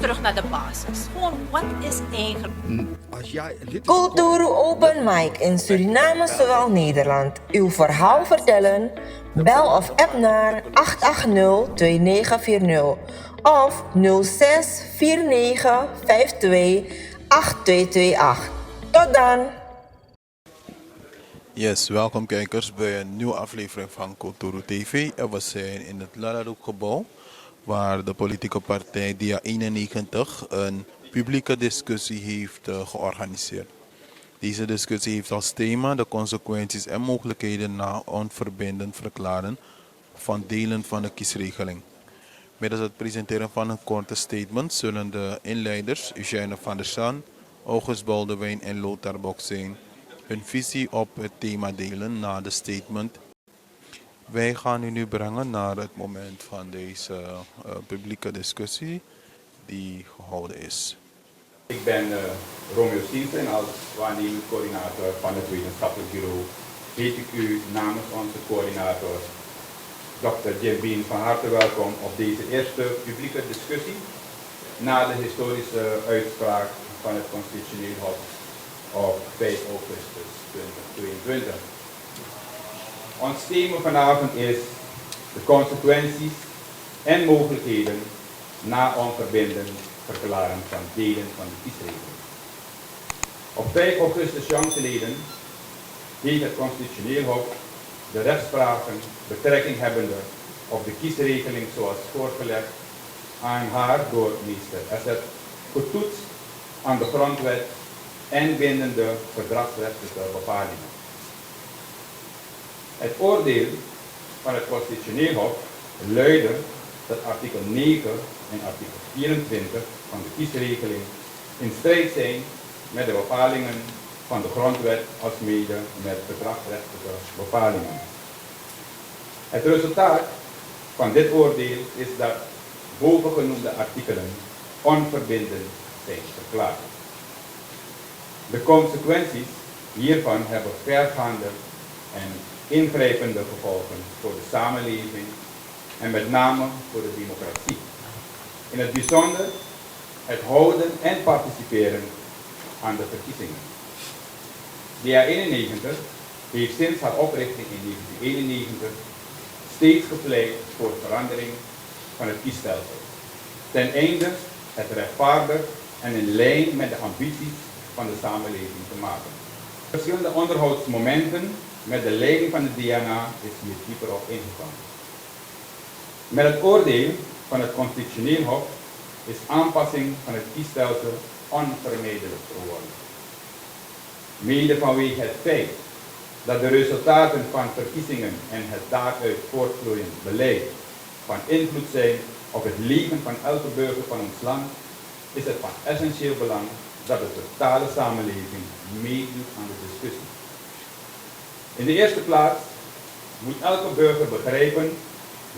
terug naar de basis. Gewoon, wat is eigenlijk... Culturu Open Mic in Suriname zowel Nederland. Uw verhaal vertellen? Bel of app naar 880-2940 of 06-4952-8228. Tot dan! Yes, welkom kijkers bij een nieuwe aflevering van Culturu TV. En we zijn in het Lalaroek-gebouw, waar de politieke partij DA91 een publieke discussie heeft georganiseerd. Deze discussie heeft als thema de consequenties en mogelijkheden na onverbindend verklaren van delen van de kiesregeling. Middels het presenteren van een korte statement zullen de inleiders Eugène van der Saan, August Boldewijn en Lothar Boksijn hun visie op het thema delen na de statement. Wij gaan u nu brengen naar het moment van deze publieke discussie die gehouden is. Ik ben Romeo Stiensen en als waarnemend coördinator van het wetenschappelijk bureau heet ik u namens onze coördinator Dr. Jim Bean van harte welkom op deze eerste publieke discussie na de historische uitspraak van het Constitutioneel Hof op 5 augustus 2022. Ons thema vanavond is de consequenties en mogelijkheden na onverbindend verklaren van delen van de kiesregeling. Op 5 augustus jongsleden heeft het Constitutioneel Hof de rechtspraken betrekking hebbende op de kiesregeling zoals voorgelegd aan haar door minister Asset getoetst aan de grondwet en bindende verdragsrechtelijke bepalingen. Het oordeel van het Constitutioneel Hof luidde dat artikel 9 en artikel 24 van de kiesregeling in strijd zijn met de bepalingen van de grondwet alsmede met verdragsrechtelijke bepalingen. Het resultaat van dit oordeel is dat bovengenoemde artikelen onverbindend zijn verklaard. De consequenties hiervan hebben vergaande en ingrijpende gevolgen voor de samenleving en met name voor de democratie. In het bijzonder het houden en participeren aan de verkiezingen. DA91 heeft sinds haar oprichting in 1991 steeds gepleit voor verandering van het kiesstelsel, ten einde het rechtvaardig en in lijn met de ambities van de samenleving te maken. Verschillende onderhoudsmomenten met de leiding van de DNA is hier dieper op ingegaan. Met het oordeel van het Constitutioneel Hof is aanpassing van het kiesstelsel onvermijdelijk geworden. Mede vanwege het feit dat de resultaten van verkiezingen en het daaruit voortvloeiend beleid van invloed zijn op het leven van elke burger van ons land, is het van essentieel belang dat de totale samenleving meedoet aan de discussie. In de eerste plaats moet elke burger begrijpen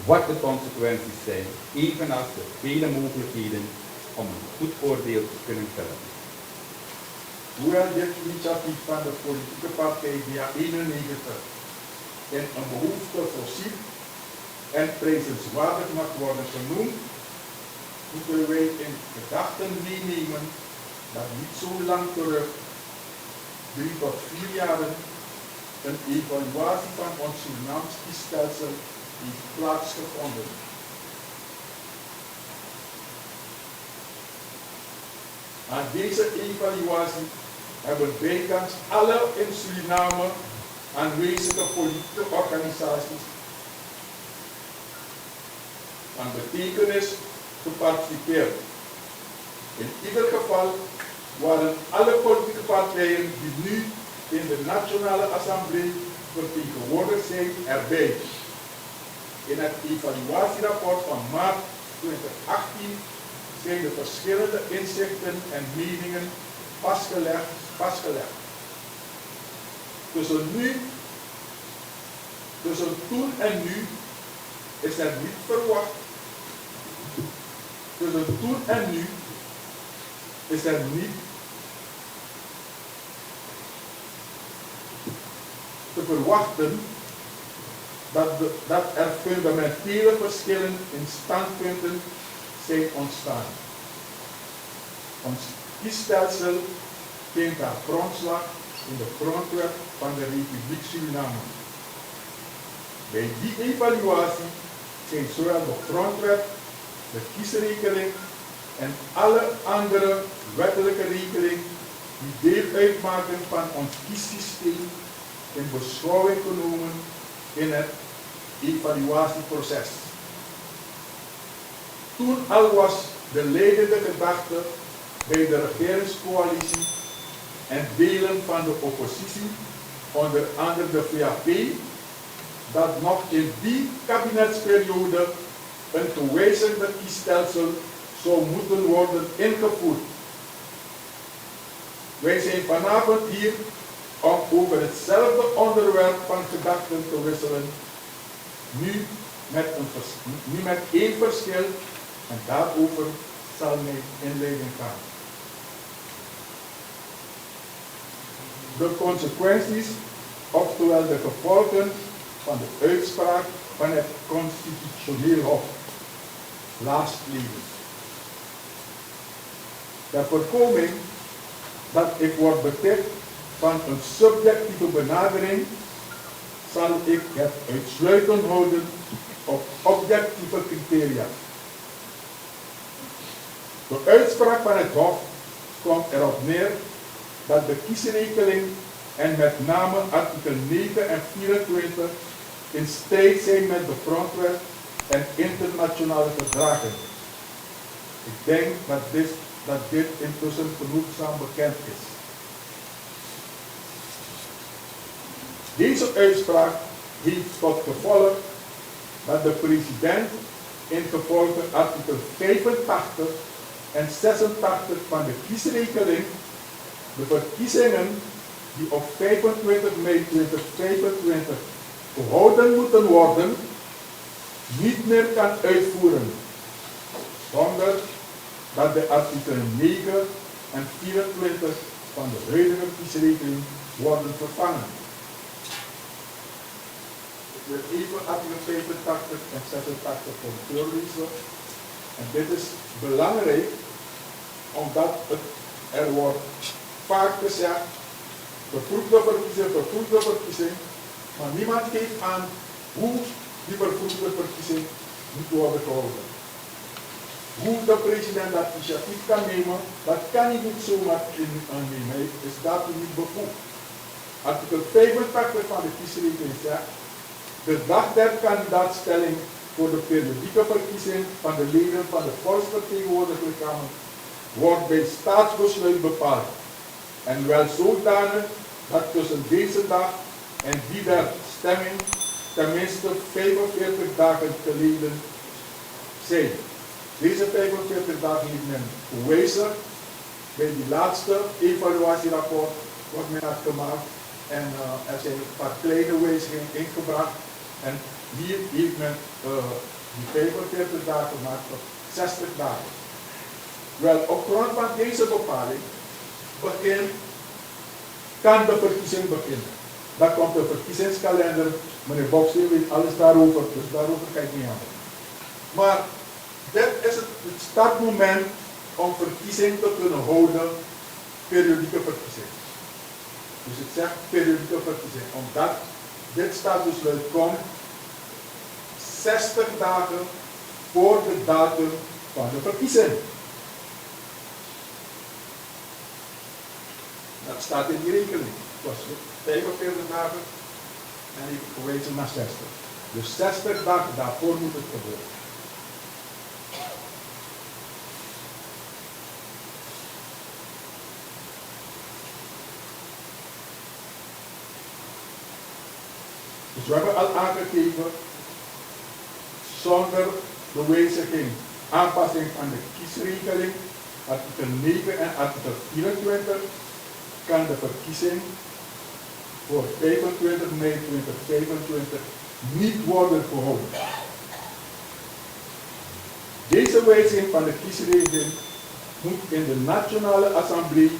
wat de consequenties zijn, evenals de vele mogelijkheden om een goed oordeel te kunnen vellen. Hoewel dit initiatief van de politieke partij DA91 in een behoefte voorziet en prijzenswaardig mag worden genoemd, moeten wij in gedachten meenemen dat niet zo lang terug, 3 tot 4 jaren, een evaluatie van ons Surinaamse kiesstelsel heeft plaatsgevonden. Aan deze evaluatie hebben bijkans alle in Suriname aanwezige politieke organisaties aan betekenis geparticipeerd. In ieder geval waren alle politieke partijen die nu in de Nationale Assemblée vertegenwoordigd zijn erbij. In het evaluatierapport van maart 2018 zijn de verschillende inzichten en meningen vastgelegd. Tussen toen en nu is er niet verwacht. Tussen toen en nu is er niet te verwachten dat er fundamentele verschillen in standpunten zijn ontstaan. Ons kiesstelsel vindt haar grondslag in de grondwet van de Republiek Suriname. Bij die evaluatie zijn zowel de grondwet, de kiesregeling en alle andere wettelijke regelingen die deel uitmaken van ons kiessysteem in beschouwing genomen in het evaluatieproces. Toen al was de leidende gedachte bij de regeringscoalitie en delen van de oppositie, onder andere de VAP, dat nog in die kabinetsperiode een gewijzigde kiesstelsel zou moeten worden ingevoerd. Wij zijn vanavond hier om over hetzelfde onderwerp van gedachten te wisselen, nu met één verschil, en daarover zal mijn inleiding gaan. De consequenties, oftewel de gevolgen van de uitspraak van het Constitutioneel Hof, laatstleden. De voorkoming dat ik word beticht van een subjectieve benadering, zal ik het uitsluitend houden op objectieve criteria. De uitspraak van het Hof komt erop neer dat de kiesregeling en met name artikel 9 en 24 in strijd zijn met de grondwet en internationale verdragen. Ik denk dat dit intussen genoegzaam bekend is. Deze uitspraak heeft tot gevolg dat de president in gevolge artikel 85 en 86 van de kiesregeling de verkiezingen die op 25 mei 2025 gehouden moeten worden, niet meer kan uitvoeren, zonder dat de artikelen 9 en 24 van de huidige kiesregeling worden vervangen. Ik wil even artikel 85 en 86 voorlezen. En dit is belangrijk, omdat er wordt vaak gezegd, vervroegde verkiezing, maar niemand geeft aan hoe die vervroegde verkiezing moet worden gehouden. Hoe de president dat initiatief kan nemen, dat kan hij niet zomaar nemen. Hij is daartoe niet bevoegd. Artikel 85 van de kiesregeling zegt, de dag der kandidaatstelling voor de periodieke verkiezing van de leden van de volksvertegenwoordigende kamer wordt bij staatsbesluit bepaald. En wel zodanig dat tussen deze dag en die der stemming tenminste 45 dagen geleden zijn. Deze 45 dagen heeft men gewijzigd. Bij die laatste evaluatierapport wordt men dat gemaakt en er zijn een paar kleine wijzigingen ingebracht. En hier heeft men die 45 dagen gemaakt tot 60 dagen. Wel, op grond van deze bepaling kan de verkiezing beginnen. Dan komt de verkiezingskalender. Meneer Boksteen weet alles daarover, dus daarover ga ik niet aan. Maar dit is het startmoment om verkiezing te kunnen houden, periodieke verkiezing. Dus ik zeg periodieke verkiezing, omdat dit staatsbesluit komt 60 dagen voor de datum van de verkiezing. Dat staat in die regeling. Het was 45 dagen en ik verwezen naar 60. Dus 60 dagen daarvoor moet het gebeuren. Dus we hebben al aangegeven, zonder de wijziging, aanpassing van de kiesregeling, artikel 9 en artikel 24, kan de verkiezing voor 25 mei 2025 niet worden gehouden. Deze wijziging van de kiesregeling moet in de Nationale Assemblée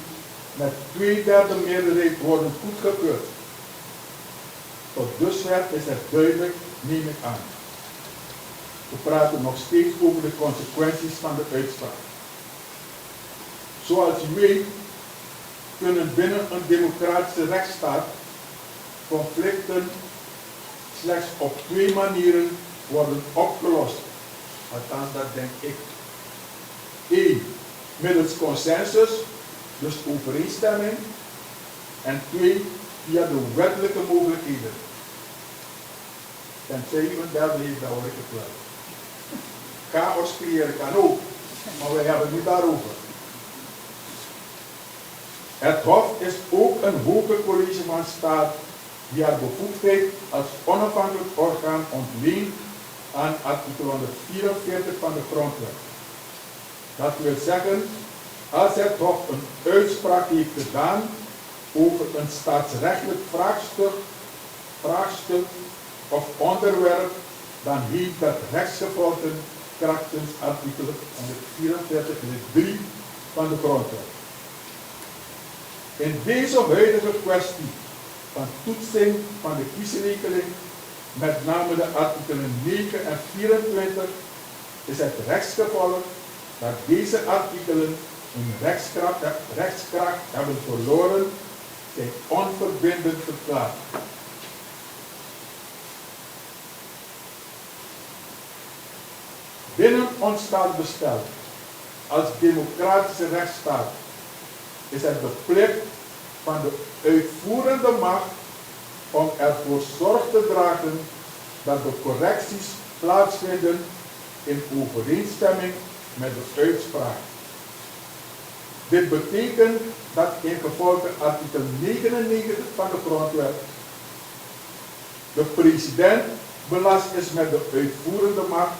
met 2/3 meerderheid worden goedgekeurd. Tot dusver is het duidelijk, neem ik aan. We praten nog steeds over de consequenties van de uitspraak. Zoals u weet kunnen binnen een democratische rechtsstaat conflicten slechts op 2 manieren worden opgelost. Althans, dat denk ik. 1. Middels consensus, dus overeenstemming. En 2. Via de wettelijke mogelijkheden. Tenzij u een derde heeft, dan hoor ik het wel. Chaos creëren kan ook, maar wij hebben het niet daarover. Het Hof is ook een hoger college van staat die haar bevoegdheid als onafhankelijk orgaan ontleent aan artikel 144 van de Grondwet. Dat wil zeggen, als het Hof een uitspraak heeft gedaan over een staatsrechtelijk vraagstuk of onderwerp, dan heeft dat rechtsgevolgen krachtens artikel 144 van de Grondwet. In deze huidige kwestie van toetsing van de kiesregeling, met name de artikelen 9 en 24, is het rechtsgevolg dat deze artikelen hun rechtskracht hebben verloren, zijn onverbindend verklaard. Binnen ons staatsbestel als democratische rechtsstaat is het de plicht van de uitvoerende macht om ervoor zorg te dragen dat de correcties plaatsvinden in overeenstemming met de uitspraak. Dit betekent dat in gevolge artikel 99 van de Grondwet de president belast is met de uitvoerende macht.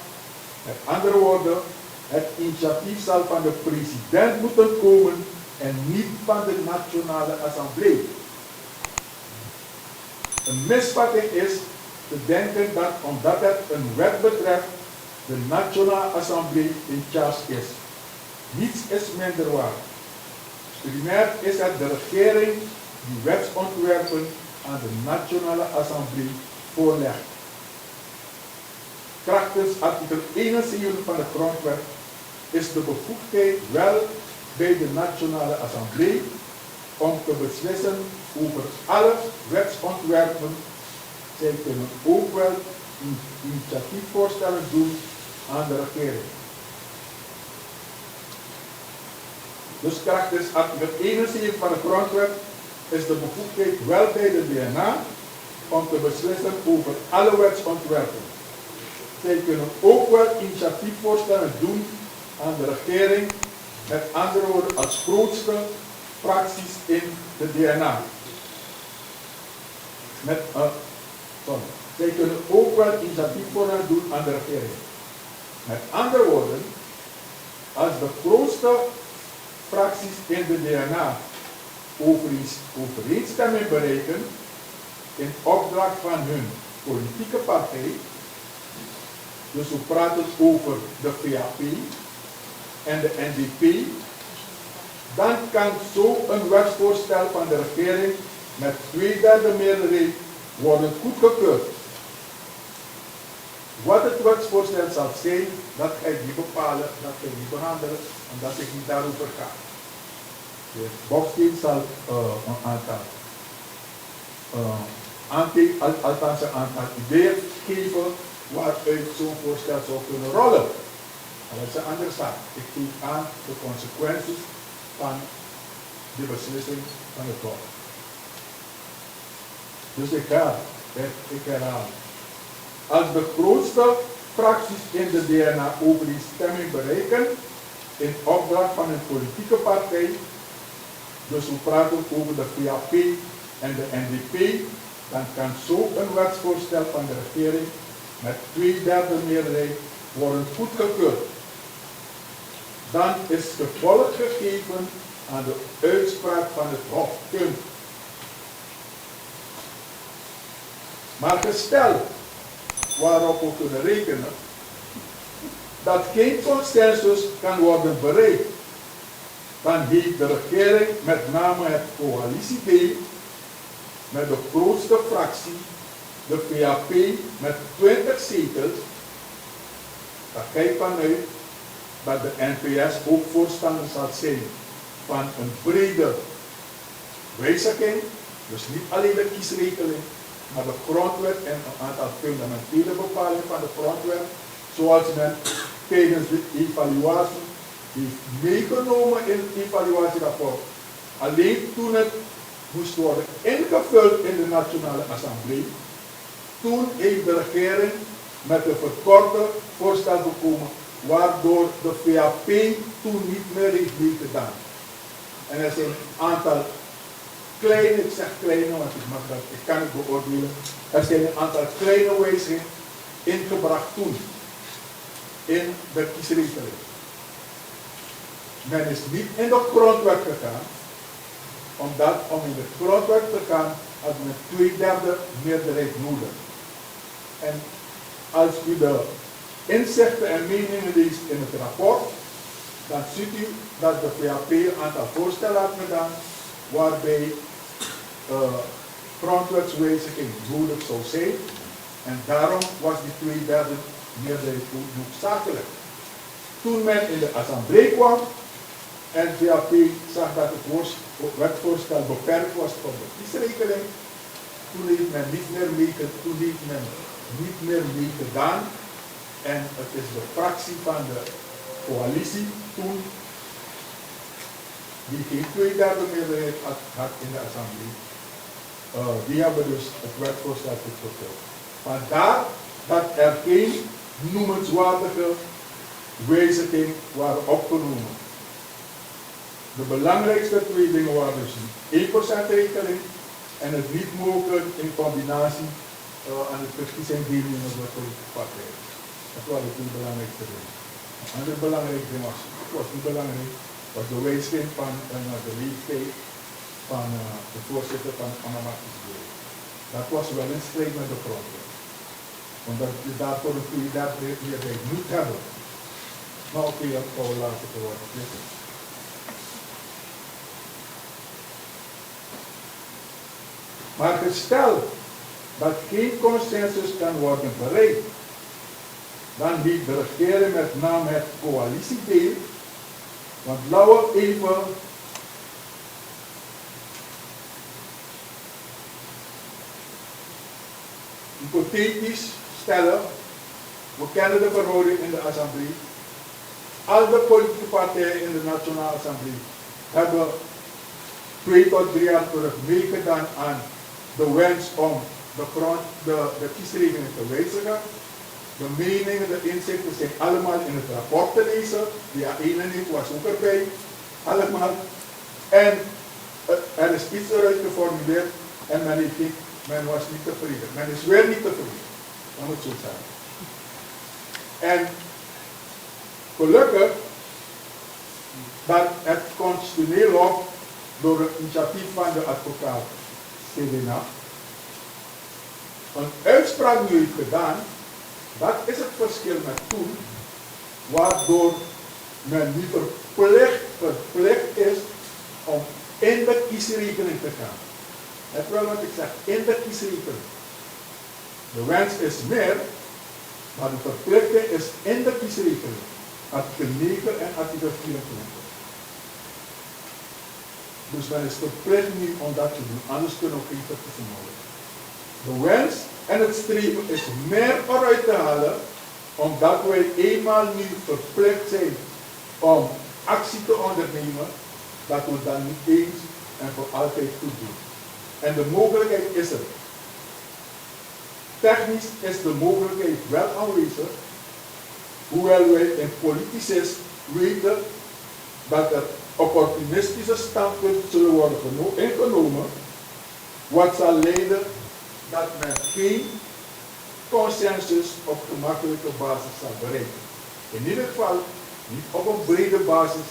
Met andere woorden, het initiatief zal van de president moeten komen en niet van de Nationale Assemblée. Een misvatting is te denken dat omdat het een wet betreft, de Nationale Assemblée in charge is. Niets is minder waar. Primair is het de regering die wetsontwerpen aan de Nationale Assemblée voorlegt. Krachtens artikel 71 van de Grondwet is de bevoegdheid wel bij de Nationale Assemblée om te beslissen over alle wetsontwerpen. Zij kunnen ook wel initiatiefvoorstellen doen aan de regering. Dus krachtens artikel 71 van de Grondwet is de bevoegdheid wel bij de DNA om te beslissen over alle wetsontwerpen. Zij kunnen ook wel initiatiefvoorstellen doen aan de regering, met andere woorden als grootste fracties in de DNA. Zij kunnen ook wel initiatiefvoorstellen doen aan de regering. Met andere woorden, als de grootste fracties in de DNA overeenstemming bereiken in opdracht van hun politieke partij, dus we praten over de VAP en de NDP, dan kan zo een wetsvoorstel van de regering met 2/3 meerderheid worden goedgekeurd. Wat het wetsvoorstel zal zijn, dat ga ik niet bepalen, dat ga ik niet behandelen, omdat ik niet daarover ga. De Bosteen zal althans een aantal ideeën geven waaruit zo'n voorstel zou kunnen rollen. Maar dat is een andere zaak. Ik geef aan de consequenties van de beslissing van het Hof. Dus ik herhaal. Als de grootste fracties in de DNA overeenstemming bereiken in opdracht van een politieke partij, dus we praten over de VAP en de NDP, dan kan zo een wetsvoorstel van de regering met 2/3 meerderheid worden goedgekeurd. Dan is gevolg gegeven aan de uitspraak van het Hof. Kunt. Maar gesteld waarop we kunnen rekenen dat geen consensus kan worden bereikt, dan heeft de regering met name het coalitiedeel met de grootste fractie, de VAP met 20 zetels, daar ga ik vanuit dat de NPS ook voorstander zal zijn van een brede wijziging, dus niet alleen de kiesregeling, maar de grondwet en een aantal fundamentele bepalingen van de grondwet, zoals men tijdens de evaluatie heeft meegenomen in het evaluatierapport. Alleen toen het moest worden ingevuld in de Nationale Assemblée, toen heeft de regering met een verkorte voorstel gekomen, waardoor de VAP toen niet meer heeft meegedaan. En er zijn een aantal kleine, ik zeg kleine, want ik kan het beoordelen, er zijn een aantal kleine wijzigingen ingebracht toen in de kiesregeling. Men is niet in de grondwet gegaan, omdat om in de grondwet te gaan had men 2/3 meerderheid nodig. En als u de inzichten en meningen leest in het rapport, dan ziet u dat de VAP een aantal voorstellen had gedaan waarbij grondwetswijziging nodig zou zijn. En daarom was die 2/3 meerderheid noodzakelijk. Toen men in de Assemblée kwam en VAP zag dat het wetvoorstel beperkt was tot de kiesregeling, toen heeft men niet meer meegedaan. En het is de fractie van de coalitie toen, die geen 2/3 meerderheid had in de Assemblée, die hebben dus het wetvoorstel goedgekeurd. Vandaar dat er geen noemenswaardige wijzigingen waren opgenomen. De belangrijkste 2 dingen waren dus de 1% regeling en het niet mogelijk in combinatie aan de verkiezing deelnemen door politieke partijen. Dat waren de 2 belangrijkste dingen. Een ander belangrijk ding was niet belangrijk, was de wijziging van de leeftijd van de voorzitter van het Anamachtingsbureau. Dat was wel in strijd met de grondwet. Omdat je daarvoor een 2/3 meerderheid moet hebben. Maar oké, dat kan we later te worden. Maar gesteld dat geen consensus kan worden bereikt, dan heeft de regering met name het coalitiedeel, want laten we even hypothetisch stellen, we kennen de verhouding in de Assemblée, al de politieke partijen in de Nationale Assemblée hebben 2 tot 3 jaar terug meegedaan aan de wens om de kiesregeling te wijzigen. De meningen, de inzichten zijn allemaal in het rapport te lezen. De A91 was ook erbij. Allemaal. En er is iets eruit geformuleerd en men was niet tevreden. Men is weer niet tevreden. Dat moet zo zijn. En gelukkig dat het constitutioneel hof door het initiatief van de advocaat Selena een uitspraak nu heeft gedaan. Dat is het verschil met toen, waardoor men nu verplicht is om in de kiesregeling te gaan. Dat is wel wat ik zeg, in de kiesregeling. De wens is meer, maar de verplichting is in de kiesregeling. Artikel 9 en artikel 24. Dus men is verplicht nu om dat te doen, anders kunnen we geen verkiezingen houden. De wens en het streven is meer eruit te halen, omdat wij eenmaal nu verplicht zijn om actie te ondernemen, dat we dat niet eens en voor altijd goed doen. En de mogelijkheid is er. Technisch is de mogelijkheid wel aanwezig, hoewel wij in politicis weten dat er opportunistische standpunten zullen worden ingenomen, wat zal leiden dat men geen consensus op gemakkelijke basis zal bereiken. In ieder geval niet op een brede basis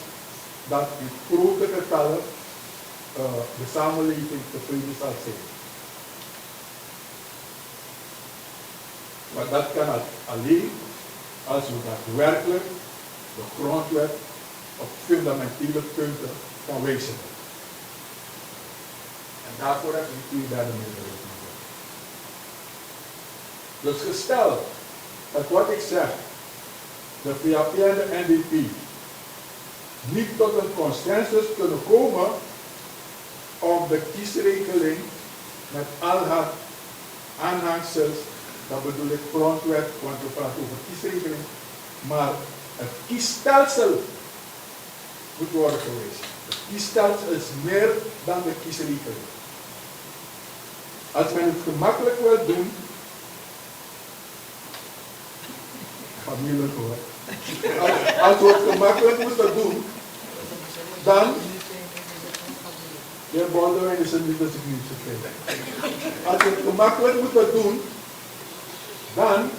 dat in grote getallen de samenleving tevreden zal zijn. Maar dat kan alleen als we daadwerkelijk de grondwet op fundamentele punten gaan wijzigen. En daarvoor heb je 2/3 meerderheid. Dus gesteld dat wat ik zeg, de VAP en de NDP niet tot een consensus kunnen komen op de kiesregeling met al haar aanhangsels. Dat bedoel ik grondwet, want we praten over kiesregeling. Maar het kiesstelsel moet worden geweest. Het kiesstelsel is meer dan de kiesregeling. Als men het gemakkelijk wil doen, familie hoor. Als we het gemakkelijk moeten doen, dan. De heer Baldwin is het niet als ik niet vergeet. Als we het gemakkelijk moeten doen, dan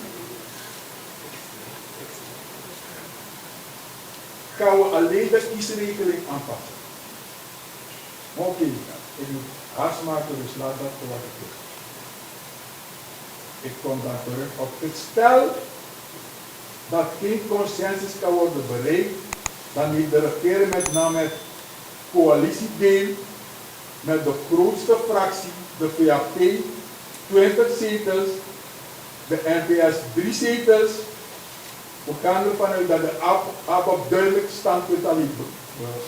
gaan we alleen de kiesregeling aanpassen. Oké, ik moet haast maken, dus laat dat voor wat het is. Ik kom daar terug op het stel dat geen consensus kan worden bereikt, dan heeft de regering met name het coalitiedeel met de grootste fractie, de VAP, 20 zetels, de NPS 3 zetels. We gaan ervan uit dat de ABOP duidelijk standpunt al heeft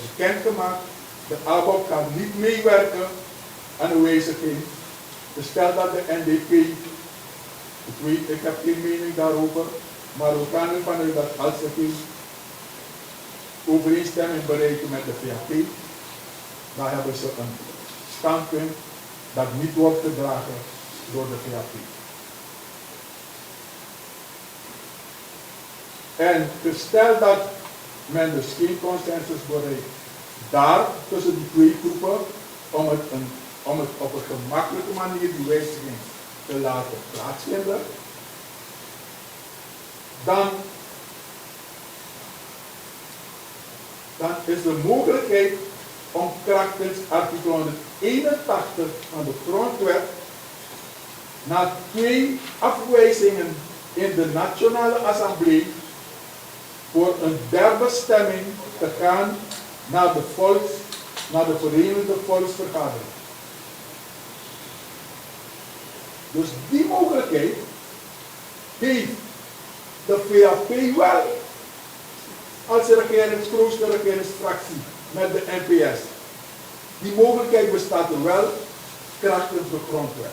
bekendgemaakt. De ABOP gaat niet meewerken aan de wijziging. Stel dat de NDP, ik heb geen mening daarover, maar we gaan ervan uit dat als ze geen overeenstemming bereiken met de VAP, dan hebben ze een standpunt dat niet wordt gedragen door de VAP. En stel dat men dus geen consensus bereikt daar tussen die twee groepen om het op een gemakkelijke manier die wijziging te laten plaatsvinden, dan is de mogelijkheid om krachtens artikel 181 van de grondwet na 2 afwijzingen in de Nationale Assemblée voor een derde stemming te gaan naar de Verenigde Volksvergadering. Dus die mogelijkheid heeft de VAP wel als grootste regeringsfractie met de NPS. Die mogelijkheid bestaat er wel krachtens de grondwet.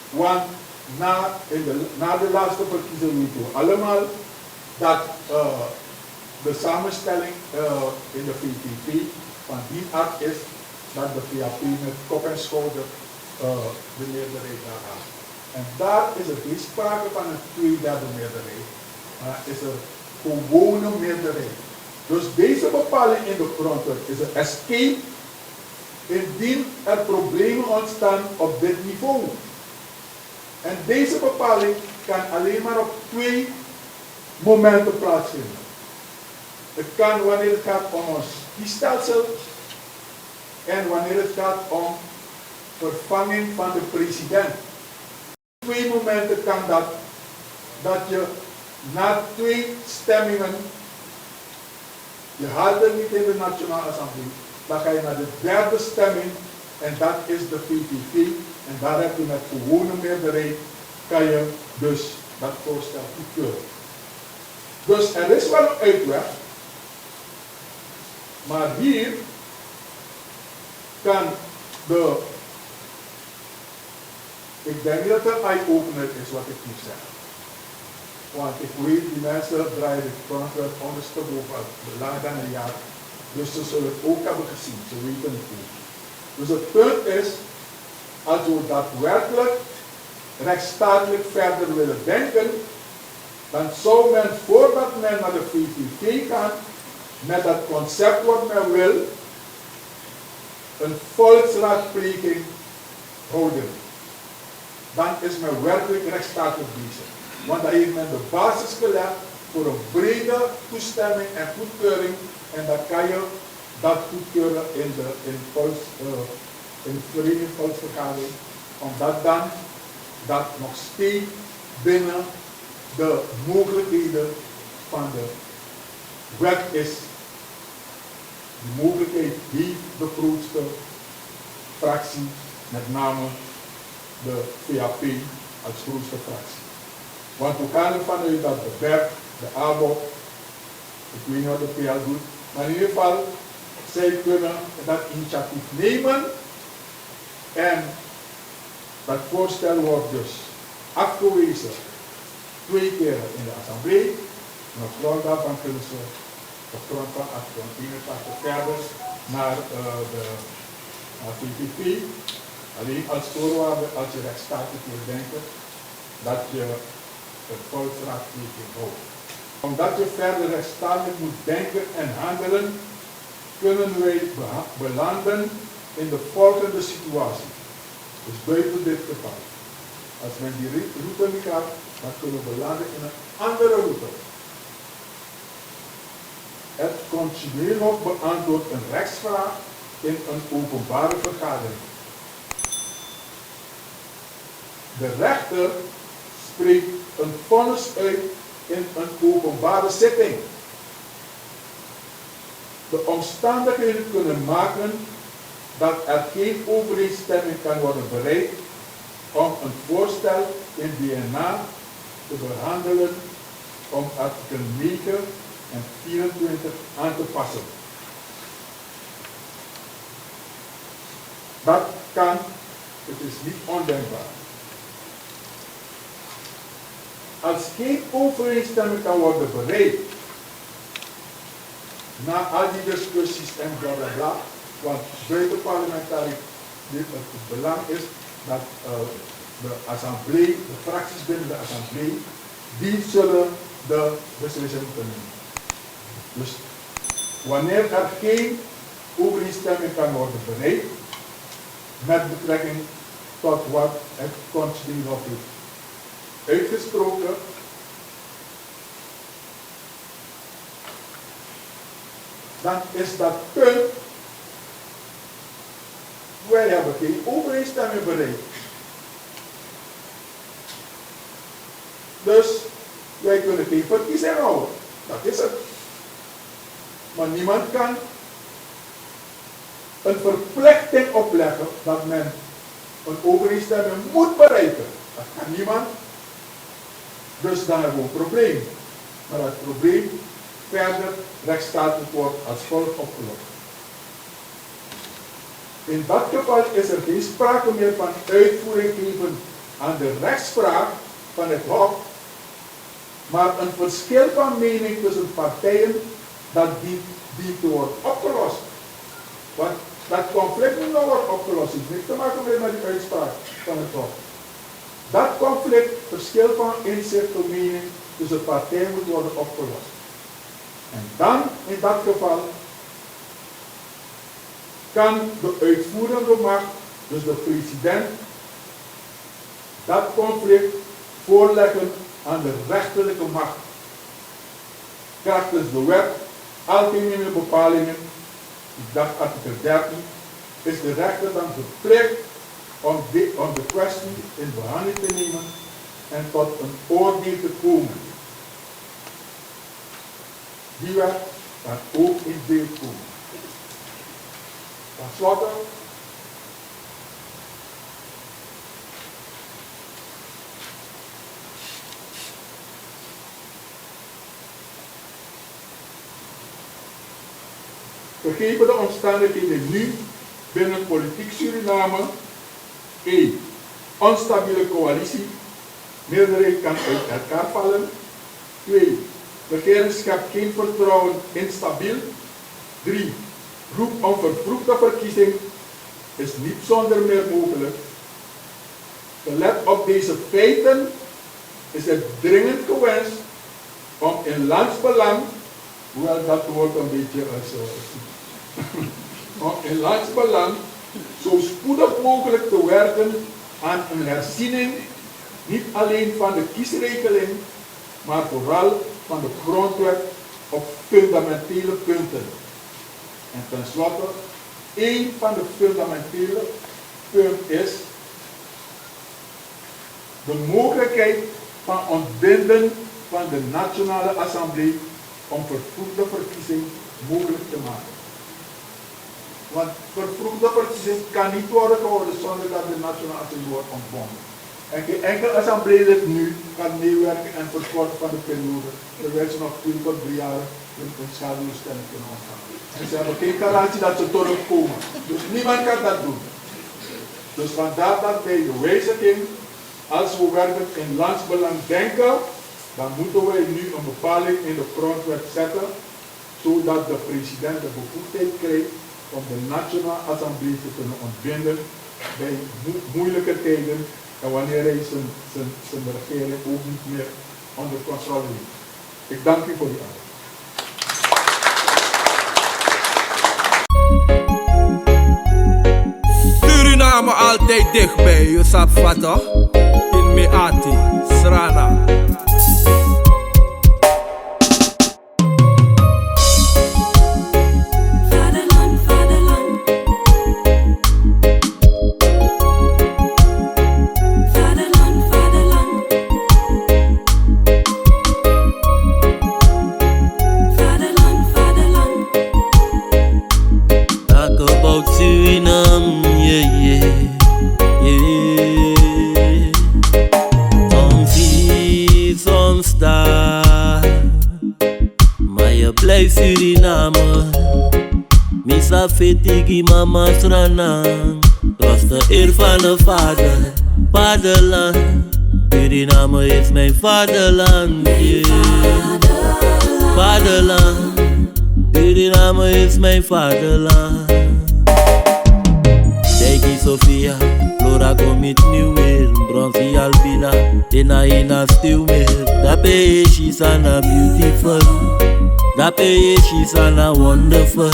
Want na de laatste verkiezingen weten we allemaal dat de samenstelling in de VVV van die aard is dat de VAP met kop en schouder de meerderheid gaat. En daar is er geen sprake van een 2/3 meerderheid, maar is er gewone meerderheid. Dus deze bepaling in de grondwet is een escape indien er problemen ontstaan op dit niveau. En deze bepaling kan alleen maar op 2 momenten plaatsvinden. Het kan wanneer het gaat om ons kiesstelsel en wanneer het gaat om vervanging van de president. Op 2 momenten kan dat je na 2 stemmingen, je haalt het niet in de Nationale Assemblée, dan ga je naar de derde stemming en dat is de VVV. En daar heb je met gewone meerderheid, kan je dus dat voorstel goedkeuren. Dus er is wel een uitweg, maar hier kan ik denk niet dat het een eye-opener is wat ik nu zeg. Want ik weet, die mensen draaien de grondwet ondersteboven langer dan een jaar. Dus ze zullen het ook hebben gezien, ze weten het ook. Dus het punt is, als we daadwerkelijk rechtsstatelijk verder willen denken, dan zou men voordat men naar de VVV gaat, met dat concept wat men wil, een volksraadpleging houden. Dan is men werkelijk rechtsstatelijk bezig. Want dan heeft men de basis gelegd voor een brede toestemming en goedkeuring. En dan kan je dat goedkeuren in de Verenigde Volksvergadering. Omdat dan dat nog steeds binnen de mogelijkheden van de wet is. Die mogelijkheid heeft de grootste fractie, met name de VAP als grootste fractie. Want we gaan ervan uit dat de BER, de ABOP Ik weet niet wat de PL doet, maar in ieder geval, zij kunnen dat initiatief nemen en dat voorstel wordt dus afgewezen 2 keer in de assemblee. En op grond daarvan kunnen ze op grond van artikel 81 verder naar de VVP. Alleen als voorwaarde, als je rechtsstatelijk wil denken, dat je het volksraadpleging houdt. Omdat je verder rechtsstatelijk moet denken en handelen, kunnen wij belanden in de volgende situatie. Dus buiten dit geval. Als men die route niet gaat, dan kunnen we belanden in een andere route. Het Constitutioneel Hof beantwoordt een rechtsvraag in een openbare vergadering. De rechter spreekt een vonnis uit in een openbare zitting. De omstandigheden kunnen maken dat er geen overeenstemming kan worden bereikt om een voorstel in DNA te behandelen om artikel 9 en 24 aan te passen. Dat kan, het is niet ondenkbaar. Als geen overeenstemming kan worden bereikt, na al die discussies en bla bla bla, want buiten parlementarisch het belang is dat de assemblee, de fracties binnen de assemblee, die zullen de beslissing moeten nemen. Dus wanneer er geen overeenstemming kan worden bereikt, met betrekking tot wat het Constitutioneel Hof heeft uitgesproken, dan is dat punt, wij hebben geen overeenstemming bereikt. Dus wij kunnen geen verkiezing houden. Dat is het. Maar niemand kan een verplichting opleggen dat men een overeenstemming moet bereiken. Dat kan niemand. Dus dan hebben we een probleem. Maar het probleem verder rechtsstatelijk wordt als volgt opgelost. In dat geval is er geen sprake meer van uitvoering geven aan de rechtspraak van het Hof, maar een verschil van mening tussen partijen dat dient te worden opgelost. Want dat conflict moet nou worden opgelost. Het heeft niks te maken met die uitspraak van het Hof. Dat conflict, verschil van inzicht of mening tussen partijen moet worden opgelost. En dan, in dat geval, kan de uitvoerende macht, dus de president, dat conflict voorleggen aan de rechterlijke macht. Krachtens de wet, algemene bepalingen, ik dacht artikel 13, is de rechter dan verplicht om de kwestie in behandeling te nemen en tot een oordeel te komen. Die wet kan ook in beeld komen. Ten slotte, gegeven de omstandigheden nu binnen politiek Suriname, 1. Onstabiele coalitie, meerderheid kan uit elkaar vallen. 2. Regering schept geen vertrouwen, instabiel. 3. Roep om vervroegde verkiezing is niet zonder meer mogelijk. Gelet op deze feiten is het dringend gewenst om in landsbelang, hoewel dat woord een beetje om in landsbelang zo spoedig mogelijk te werken aan een herziening, niet alleen van de kiesregeling, maar vooral van de grondwet op fundamentele punten. En tenslotte, één van de fundamentele punten is de mogelijkheid van ontbinden van de Nationale Assemblée om vervroegde verkiezing mogelijk te maken. Want vervroegde verkiezing kan niet worden gehouden zonder dat de Nationale Assemblée wordt ontbonden. En geen enkel assembleelid nu kan meewerken en verkorten van de periode, terwijl ze nog 2 tot 3 jaar een schaduwstemming kunnen ontvangen. En ze hebben geen garantie dat ze terugkomen. Dus niemand kan dat doen. Dus vandaar dat bij de wijziging, als we werkelijk in landsbelang denken, dan moeten wij nu een bepaling in de grondwet zetten, zodat de president de bevoegdheid krijgt om de Nationale Assemblée te kunnen ontbinden bij moeilijke tijden en wanneer hij zijn regering ook niet meer onder controle heeft. Ik dank u voor die aandacht. Suriname altijd dichtbij, je sap vatten. In Meati, Srana. Suriname, yeah. Soms zie, soms daar, maar je blijft Suriname. Misa fetigi mama Suriname, trots de eer van de vader, vaderland. Suriname is mijn vaderland, yeah. Vaderland, Suriname is mijn vaderland. Degi Sofia, Flora komit nieuwsberichten, Bronzy Albina, Ina Stuwer. Dape she's ana beautiful, Dape she's ana wonderful.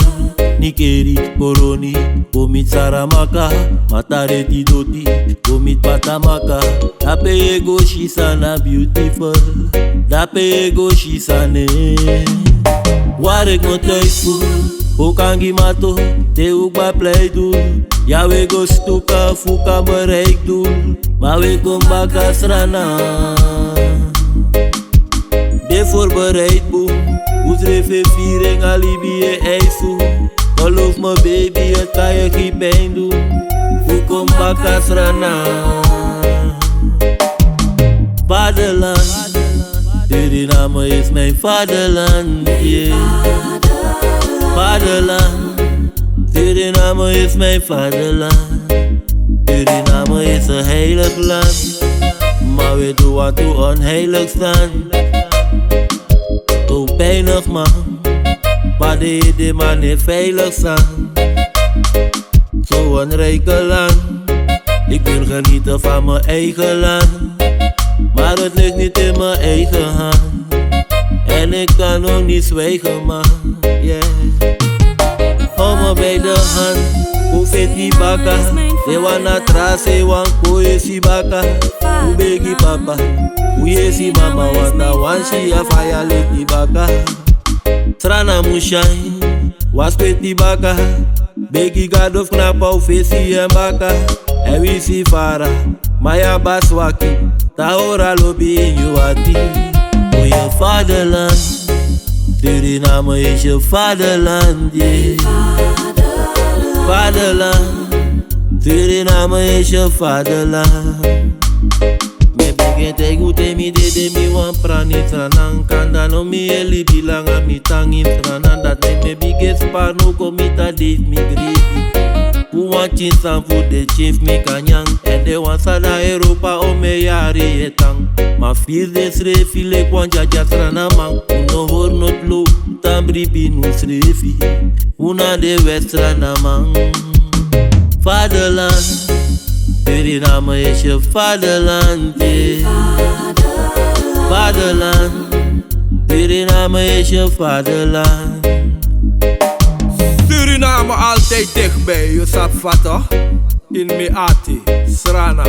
Nikeri, Koroni, komit Saramaka, Matareti Doti, komit Patamaka. Dape ego she's ana beautiful, Dape ego she's ane. Waar ik me thuis voel, ook aan Gimato, de ook bij pleidoen. Ja, we go stuka, fuka bereik doel, maar we kom baka Srana. De voorbereid boem, hoe schreef je viering alibi en ijsu. Geloof me baby, het kan je geen pijn doen. Hoe kom baka Srana. Vaderland, Suriname is mijn vaderland, yeah. Vaderland, Suriname is mijn vaderland. Suriname is een heilig land, maar we doen wat toe onheilig staan. Zo pijnig man, maar de man is veilig staan. Zo'n rijke land, ik wil genieten van mijn eigen land. Maar het ligt niet in mijn eigen hand, en ik kan ook niet zwijgen man, yeah. Hou me bij de hand, hoe fit die baka. Ze wana trase, wan koe si baka. Hoe begi papa, hoe je si mama. Wata wanshi ya faya let die baka. Srana mushai, was kwet die baka. Begi god of knapa u fesi en baka. En wie si fara, maya baswaki. Taora lobi in yuati. O je vaderland, Suriname is je vaderland, yeah. Vaderland, Suriname is je vaderland. Me begin te goed mi de mi wan prani tranan. Kanda no mi eli bilanga mi tangin tranan. Dat me bige spar no komita date mi greedy. Who want chin san voor de chief me kanyang. En de wan sada Europa o me yari etang. Ma fir de srefi le kwan jaja trana man. Uno hor not lo, tambri binu srefi. Una de westrana man. Vaderland, Suriname is je vaderland, yeah. Vaderland, Suriname is je vaderland. Suriname altijd dichtbij, je sap vatten. In Meati, Srana.